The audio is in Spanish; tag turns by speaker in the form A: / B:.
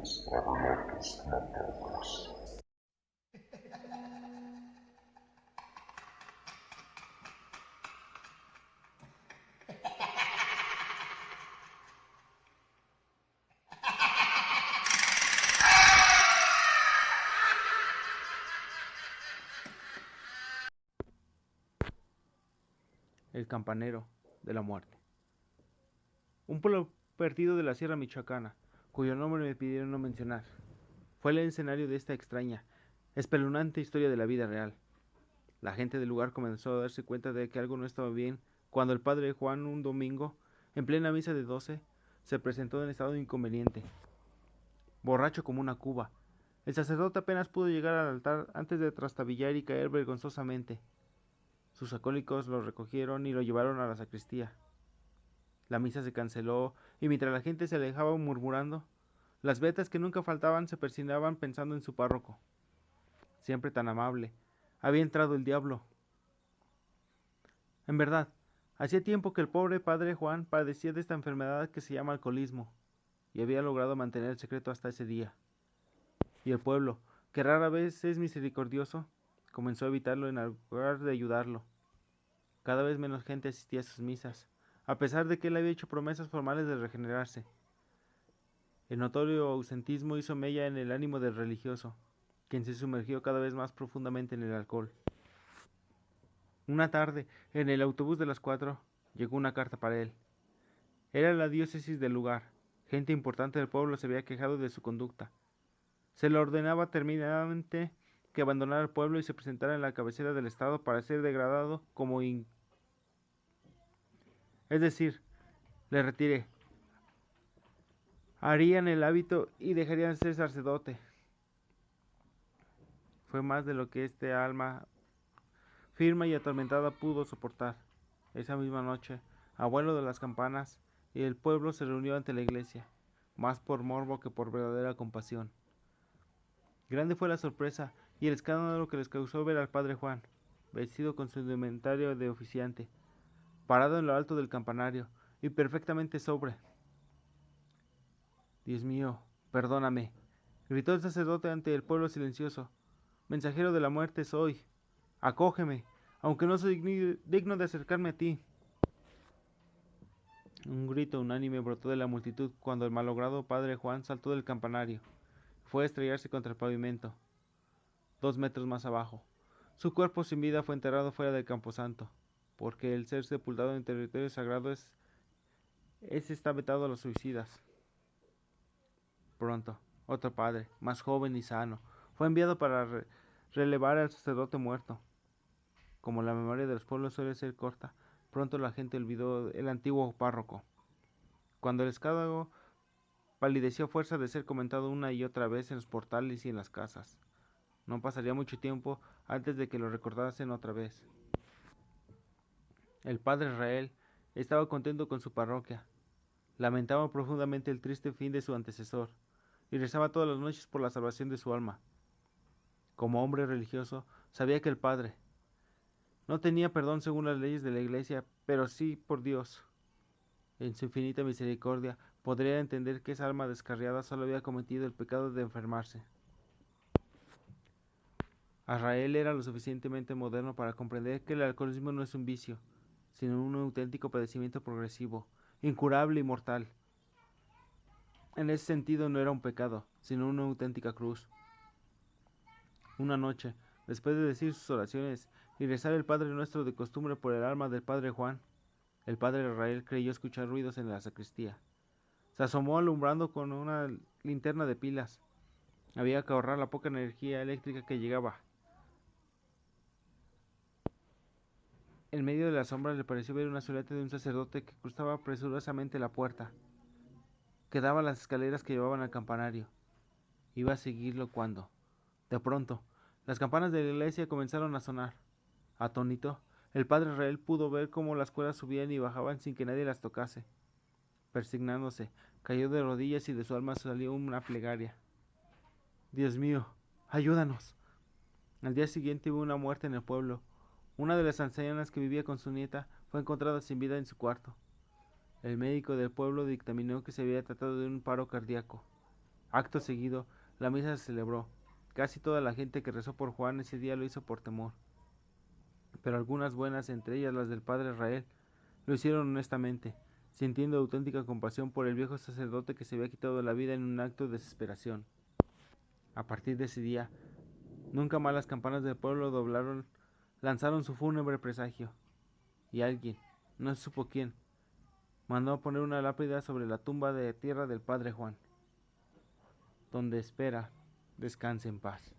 A: bienvenidos a Relatos Macabros.
B: El campanero de la muerte. Un pueblo perdido de la Sierra Michoacana, cuyo nombre me pidieron no mencionar, fue el escenario de esta extraña, espeluznante historia de la vida real. La gente del lugar comenzó a darse cuenta de que algo no estaba bien cuando el padre Juan, un domingo, en plena misa de 12, se presentó en estado inconveniente, borracho como una cuba. El sacerdote apenas pudo llegar al altar antes de trastabillar y caer vergonzosamente. Sus acólitos lo recogieron y lo llevaron a la sacristía. La misa se canceló y mientras la gente se alejaba murmurando, las betas que nunca faltaban se persinaban pensando en su párroco. Siempre tan amable. Había entrado el diablo. En verdad, hacía tiempo que el pobre padre Juan padecía de esta enfermedad que se llama alcoholismo, y había logrado mantener el secreto hasta ese día. Y el pueblo, que rara vez es misericordioso, comenzó a evitarlo en lugar de ayudarlo. Cada vez menos gente asistía a sus misas, a pesar de que él había hecho promesas formales de regenerarse. El notorio ausentismo hizo mella en el ánimo del religioso, quien se sumergió cada vez más profundamente en el alcohol. Una tarde, en el autobús de las 4, llegó una carta para él. Era la diócesis del lugar. Gente importante del pueblo se había quejado de su conducta. Se le ordenaba terminantemente que abandonara el pueblo y se presentara en la cabecera del estado para ser degradado como es decir, le retiré. Harían el hábito y dejarían de ser sacerdote. Fue más de lo que este alma firme y atormentada pudo soportar. Esa misma noche, abuelo de las campanas y el pueblo se reunió ante la iglesia, más por morbo que por verdadera compasión. Grande fue la sorpresa y el escándalo que les causó ver al padre Juan, vestido con su indumentario de oficiante, parado en lo alto del campanario y perfectamente sobre. Dios mío, perdóname, gritó el sacerdote ante el pueblo silencioso. Mensajero de la muerte soy. Acógeme, aunque no soy digno de acercarme a ti. Un grito unánime brotó de la multitud cuando el malogrado padre Juan saltó del campanario. Fue a estrellarse contra el pavimento, 2 metros más abajo. Su cuerpo sin vida fue enterrado fuera del camposanto, porque el ser sepultado en territorio sagrado está vetado a los suicidas. Pronto, otro padre, más joven y sano, fue enviado para relevar al sacerdote muerto. Como la memoria de los pueblos suele ser corta, pronto la gente olvidó el antiguo párroco. Cuando el escándalo palideció a fuerza de ser comentado una y otra vez en los portales y en las casas, no pasaría mucho tiempo antes de que lo recordasen otra vez. El padre Israel estaba contento con su parroquia, lamentaba profundamente el triste fin de su antecesor, y rezaba todas las noches por la salvación de su alma. Como hombre religioso, sabía que el padre no tenía perdón según las leyes de la iglesia, pero sí por Dios. En su infinita misericordia, podría entender que esa alma descarriada solo había cometido el pecado de enfermarse. Azrael era lo suficientemente moderno para comprender que el alcoholismo no es un vicio, sino un auténtico padecimiento progresivo, incurable y mortal. En ese sentido no era un pecado, sino una auténtica cruz. Una noche, después de decir sus oraciones y rezar el Padre Nuestro de costumbre por el alma del padre Juan, el padre Israel creyó escuchar ruidos en la sacristía. Se asomó alumbrando con una linterna de pilas. Había que ahorrar la poca energía eléctrica que llegaba. En medio de la sombra le pareció ver una silueta de un sacerdote que cruzaba presurosamente la puerta, que daba a las escaleras que llevaban al campanario. Iba a seguirlo cuando, de pronto, las campanas de la iglesia comenzaron a sonar. Atónito, el padre Israel pudo ver cómo las cuerdas subían y bajaban sin que nadie las tocase. Persignándose, cayó de rodillas y de su alma salió una plegaria. Dios mío, ayúdanos. Al día siguiente hubo una muerte en el pueblo. Una de las ancianas que vivía con su nieta fue encontrada sin vida en su cuarto. El médico del pueblo dictaminó que se había tratado de un paro cardíaco. Acto seguido, la misa se celebró. Casi toda la gente que rezó por Juan ese día lo hizo por temor, pero algunas buenas, entre ellas las del padre Israel, lo hicieron honestamente, sintiendo auténtica compasión por el viejo sacerdote que se había quitado la vida en un acto de desesperación. A partir de ese día, nunca más las campanas del pueblo lanzaron su fúnebre presagio, y alguien, no se supo quién, mandó a poner una lápida sobre la tumba de tierra del padre Juan, donde espera descanse en paz.